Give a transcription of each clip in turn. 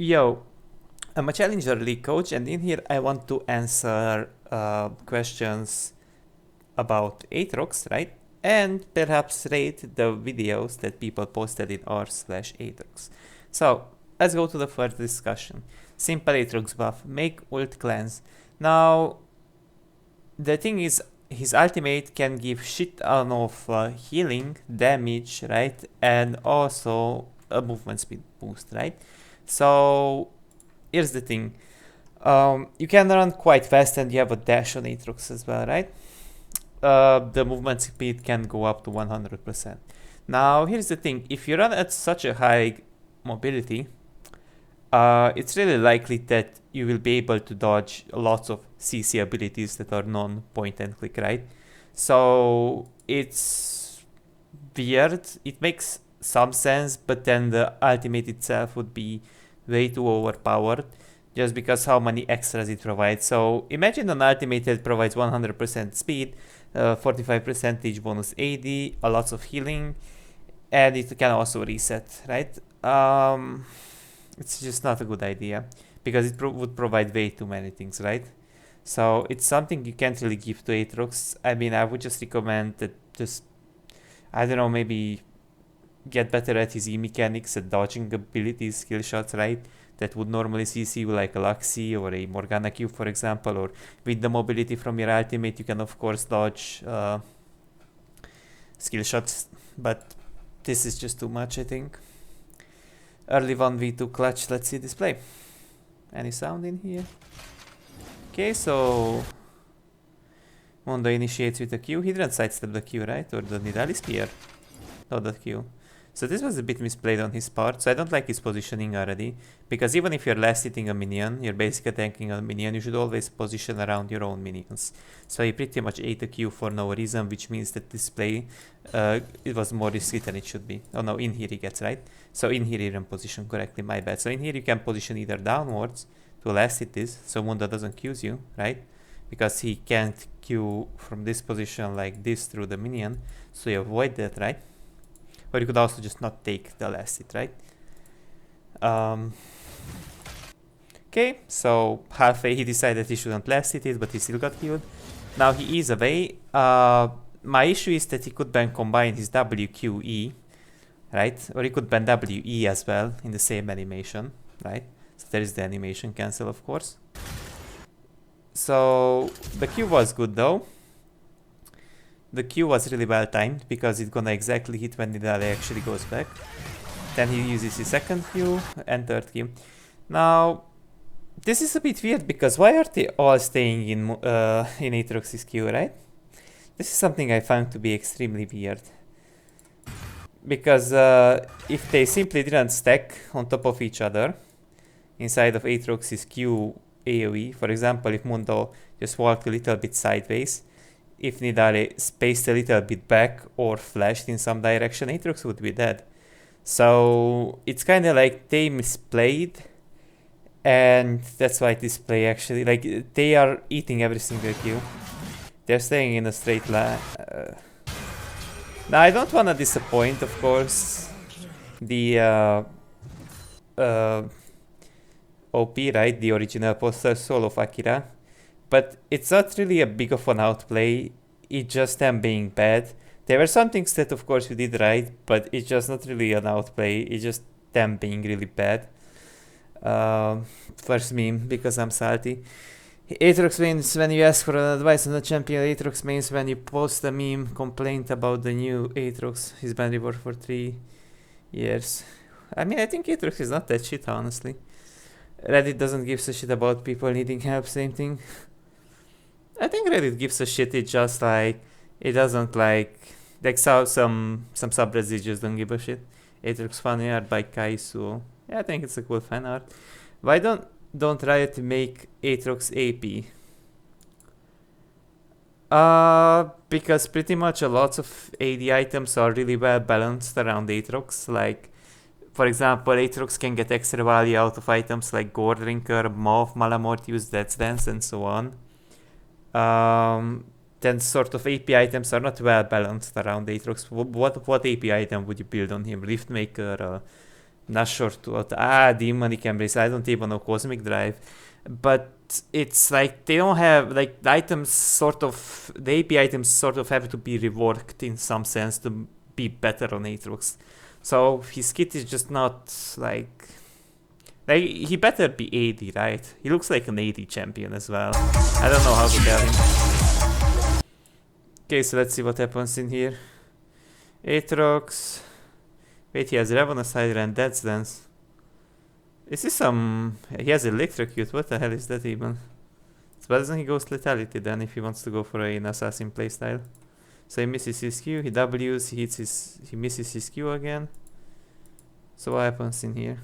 Yo, I'm a Challenger League coach, and in here I want to answer questions about Aatrox, right? And perhaps rate the videos that people posted in r/Aatrox. So, let's go to the first discussion. Simple Aatrox buff, make ult cleanse. Now, the thing is, his ultimate can give shit ton of healing, damage, right? And also a movement speed boost, right? So, here's the thing. You can run quite fast and you have a dash on Aatrox as well, right? The movement speed can go up to 100%. Now, here's the thing. If you run at such a high mobility, it's really likely that you will be able to dodge lots of CC abilities that are non-point and click, right? So, it's weird. It makes some sense, but then the ultimate itself would be way too overpowered just because how many extras it provides. So imagine an ultimate that provides 100% speed, 45% bonus AD, a lot of healing, and it can also reset, right? It's just not a good idea because it would provide way too many things, right? So it's something you can't really give to Aatrox. I mean, I would just recommend that just, I don't know, maybe get better at his E mechanics, at dodging abilities, skill shots, right? That would normally CC you like a Luxie or a Morgana Q, for example, or with the mobility from your ultimate, you can of course dodge skill shots, but this is just too much, I think. Early 1v2 clutch, let's see display. Any sound in here? Okay, so Mondo initiates with a Q. He didn't sidestep the Q, right? Or the Nidalee Spear? Not the Q. So this was a bit misplayed on his part, so I don't like his positioning already, because even if you're last hitting a minion, you're basically tanking a minion, you should always position around your own minions. So he pretty much ate a Q for no reason, which means that this play, it was more risky than it should be. Oh no, in here he gets, right? So in here he didn't position correctly, my bad. So in here you can position either downwards to last hit this, so Mundo doesn't Qs you, right? Because he can't Q from this position like this through the minion, so you avoid that, right? Or you could also just not take the last hit, right? Okay, so halfway he decided he shouldn't last hit it, but he still got killed. Now he is away. My issue is that he could then combine his WQE, right? Or he could ban WE as well in the same animation, right? So there is the animation cancel, of course. So the Q was good though. The Q was really well timed because it's gonna exactly hit when Nidalee actually goes back. Then he uses his second Q and third Q. Now, this is a bit weird because why are they all staying in Aatrox's Q, right? This is something I found to be extremely weird. Because if they simply didn't stack on top of each other inside of Aatrox's Q AoE, for example, if Mundo just walked a little bit sideways, if Nidalee spaced a little bit back or flashed in some direction, Aatrox would be dead. So it's kind of like they misplayed, and that's why this play actually, like, they are eating every single kill. They're staying in a straight line. Now I don't want to disappoint, of course, the OP, right? The original poster Soul of Akira. But it's not really a big of an outplay, it's just them being bad. There were some things that of course we did right, but it's just not really an outplay, it's just them being really bad. First meme, because I'm salty. Aatrox means when you ask for an advice on the champion, Aatrox means when you post a meme complaint about the new Aatrox, his ban reward for 3 years. I mean, I think Aatrox is not that shit, honestly. Reddit doesn't give a shit about people needing help, same thing. I think Reddit gives a shit, it just like, it doesn't like some subreddits just don't give a shit. Aatrox fan art by Kaisu. Yeah, I think it's a cool fan art. Why don't Riot make Aatrox AP? Because pretty much a lot of AD items are really well balanced around Aatrox. Like, for example, Aatrox can get extra value out of items like Gore Drinker, Moth, Malamortius, Death's Dance, and so on. Then sort of AP items are not well balanced around Aatrox. What AP item would you build on him? Riftmaker, Not sure to what. Demonic Embrace. I don't even know Cosmic Drive. But it's like they don't have, like, the items sort of, the AP items sort of have to be reworked in some sense to be better on Aatrox. So his kit is just not like he better be AD, right? He looks like an AD champion as well. I don't know how to tell him. Okay, so let's see what happens in here. Aatrox. Wait, he has Ravenous Hydra and Death's Dance. Is this some... He has Electrocute, what the hell is that even? So why doesn't he go Lethality then if he wants to go for an Assassin playstyle? So he misses his Q, he Ws, he misses his Q again. So what happens in here?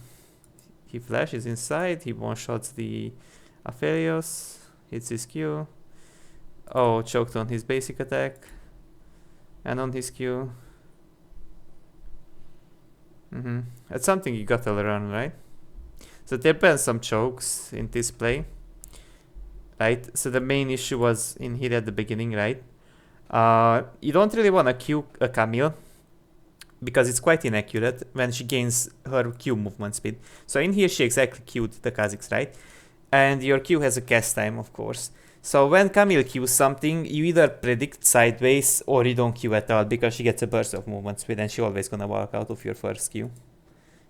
He flashes inside, he one-shots the Aphelios, hits his Q. Oh, choked on his basic attack. And on his Q. That's something you gotta learn, right? So there have been some chokes in this play, right? So the main issue was in here at the beginning, right? You don't really want to Q a Camille because it's quite inaccurate when she gains her Q movement speed. So in here she exactly Q'd the Kha'Zix, right? And your Q has a cast time, of course. So when Camille Qs something, you either predict sideways or you don't Q at all because she gets a burst of movement speed and she's always gonna walk out of your first Q.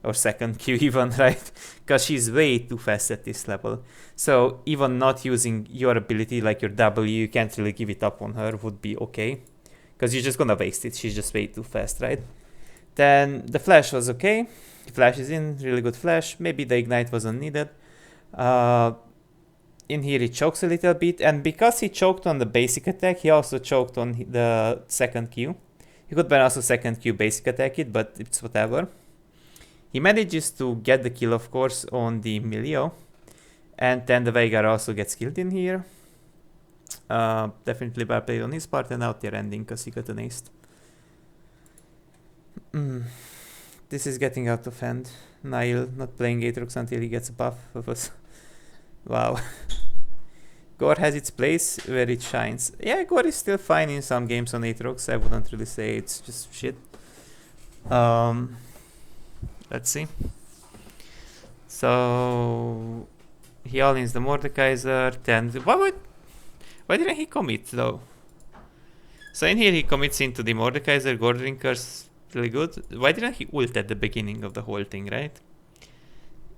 Or second Q even, right? Because she's way too fast at this level. So even not using your ability like your W, you can't really give it up on her, would be okay. Because you're just gonna waste it, she's just way too fast, right? Then the flash was okay. Flash is in, really good flash. Maybe the ignite wasn't needed. In here he chokes a little bit, and because he choked on the basic attack, he also choked on the second Q. He could ban also second Q basic attack it, but it's whatever. He manages to get the kill, of course, on the Milio. And then the Veigar also gets killed in here. Definitely well played on his part, and out there ending because he got an ace. This is getting out of hand. Nile not playing Aatrox until he gets a buff. Wow. Gore has its place where it shines. Yeah, Gore is still fine in some games on Aatrox. I wouldn't really say it's just shit. Let's see. So he all-ins the Mordekaiser. Then why didn't he commit though? So in here he commits into the Mordekaiser. Gordrinker's really good. Why didn't he ult at the beginning of the whole thing, right?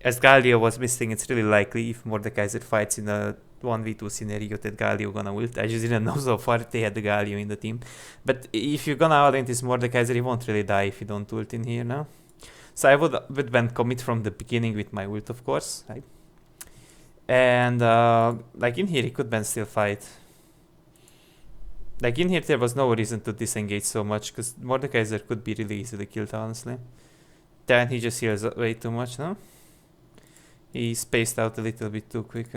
As Galio was missing, it's really likely if Mordekaiser fights in a 1v2 scenario that Galio gonna ult. I just didn't know so far they had the Galio in the team. But if you're gonna all-in this Mordekaiser, he won't really die if you don't ult in here now. So I would then commit from the beginning with my ult, of course, right? And like in here, he could then still fight. Like in here, there was no reason to disengage so much because Mordekaiser could be really easily killed, honestly. Then he just heals way too much, no? He spaced out a little bit too quick,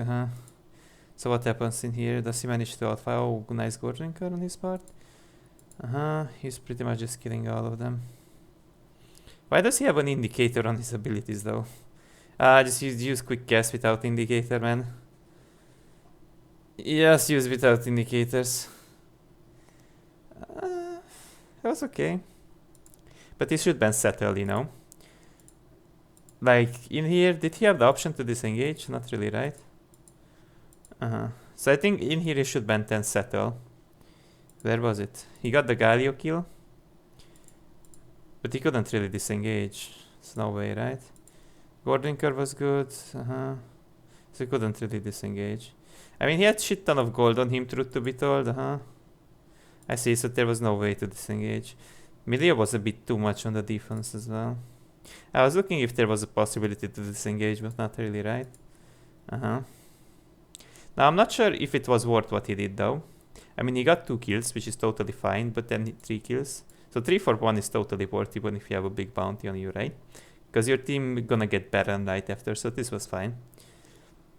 So what happens in here? Does he manage to outfire? Oh, nice Gordrinker on his part. He's pretty much just killing all of them. Why does he have an indicator on his abilities though? Just use quick guess without indicator, man. Yes, use without indicators. That was okay. But he should ban settle, you know. Like in here, did he have the option to disengage? Not really, right? So I think in here he should ban 10 settle. Where was it? He got the Galio kill. But he couldn't really disengage. It's no way, right? Gordrinker was good. So he couldn't really disengage. I mean, he had shit ton of gold on him, truth to be told. I see, so there was no way to disengage. Milio was a bit too much on the defense as well. I was looking if there was a possibility to disengage, but not really, right? Now, I'm not sure if it was worth what he did, though. I mean, he got 2 kills, which is totally fine, but then 3 kills. So 3 for 1 is totally worth even if you have a big bounty on you, right? Because your team gonna get Baron right after, so this was fine.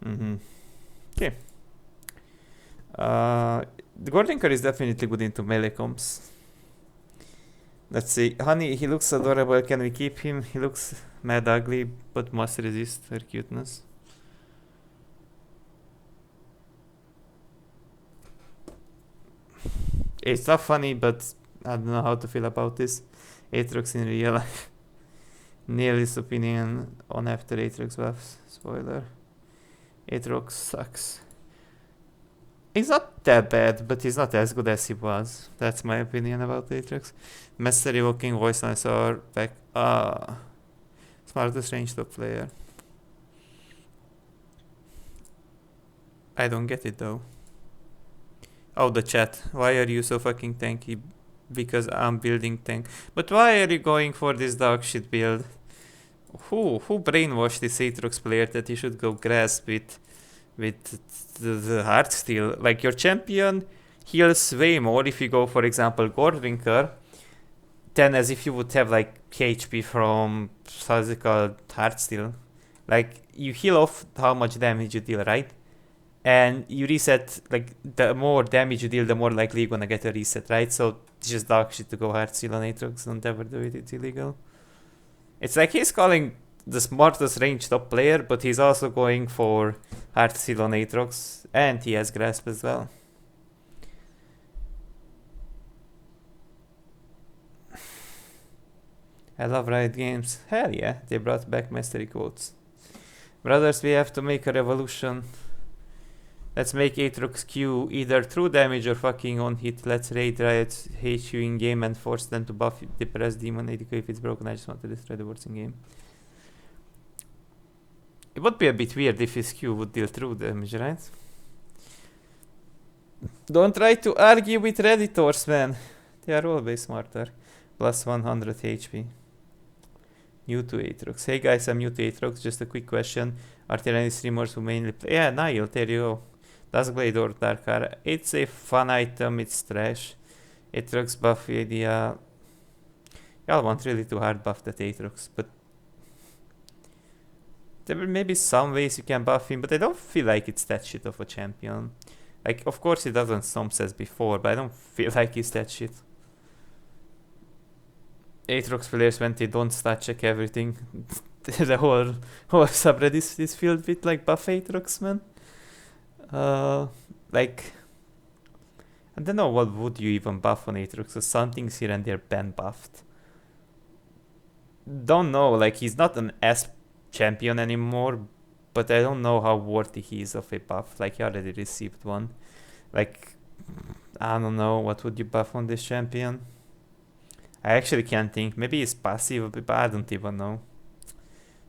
Okay. The Gordrinker is definitely good into melee comps. Let's see. Honey, he looks adorable. Can we keep him? He looks mad ugly, but must resist her cuteness. It's not funny, but I don't know how to feel about this. Aatrox in real life. Neil's opinion on after Aatrox buffs. Spoiler. Aatrox sucks. He's not that bad, but he's not as good as he was. That's my opinion about Aatrox. Master evoking voice lines are back. Smartest range top player. I don't get it though. Oh, the chat. Why are you so fucking tanky? Because I'm building tank. But why are you going for this dog shit build? Who brainwashed this Aatrox player that he should go grass with the Heartsteel? Like, your champion heals way more if you go, for example, Goldwinker, than as if you would have like HP from, how's it called, Heartsteel. Like, you heal off how much damage you deal, right? And you reset, like, the more damage you deal, the more likely you're gonna get a reset, right? So it's just dog shit to go Heartsteel on Aatrox. Don't ever do it, it's illegal. It's like he's calling the smartest range top player, but he's also going for Heartsteel on Aatrox, and he has Grasp as well. I love Riot Games. Hell yeah, they brought back mastery quotes. Brothers, we have to make a revolution. Let's make Aatrox Q either true damage or fucking on hit. Let's raid Riot's HQ in game and force them to buff the press demon ADK if it's broken. I just want to destroy the words in game. It would be a bit weird if his Q would deal true damage, right? Don't try to argue with Redditors, man. They are always smarter. Plus 100 HP. New to Aatrox. Hey guys, I'm new to Aatrox. Just a quick question. Are there any streamers who mainly play? Yeah, Niall, there you go. Duskblade or Darkar. It's a fun item, it's trash. Aatrox buff idea. Y'all want really to hard buff that Aatrox, but there may be some ways you can buff him, but I don't feel like it's that shit of a champion. Like, of course he doesn't stomp as before, but I don't feel like he's that shit. Aatrox players, when they don't stat check everything, the whole subreddit is filled with like buff Aatrox, man. Like, I don't know what would you even buff on Aatrox, so some things here and there ban buffed. Don't know, like he's not an S champion anymore, but I don't know how worthy he is of a buff. Like, he already received one. Like, I don't know, what would you buff on this champion? I actually can't think. Maybe his passive, but I don't even know.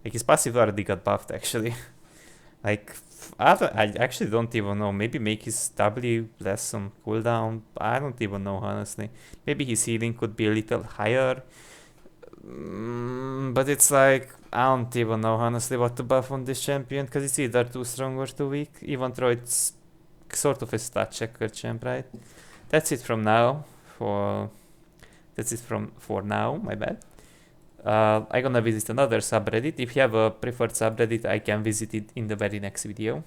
Like, his passive already got buffed, actually. Like, I actually don't even know. Maybe make his W less on cooldown. I don't even know, honestly. Maybe his healing could be a little higher. But it's like, I don't even know, honestly, what to buff on this champion. Because it's either too strong or too weak. Even though it's sort of a stat checker champ, right? That's it from now. That's it for now, my bad. I'm gonna visit another subreddit. If you have a preferred subreddit, I can visit it in the very next video.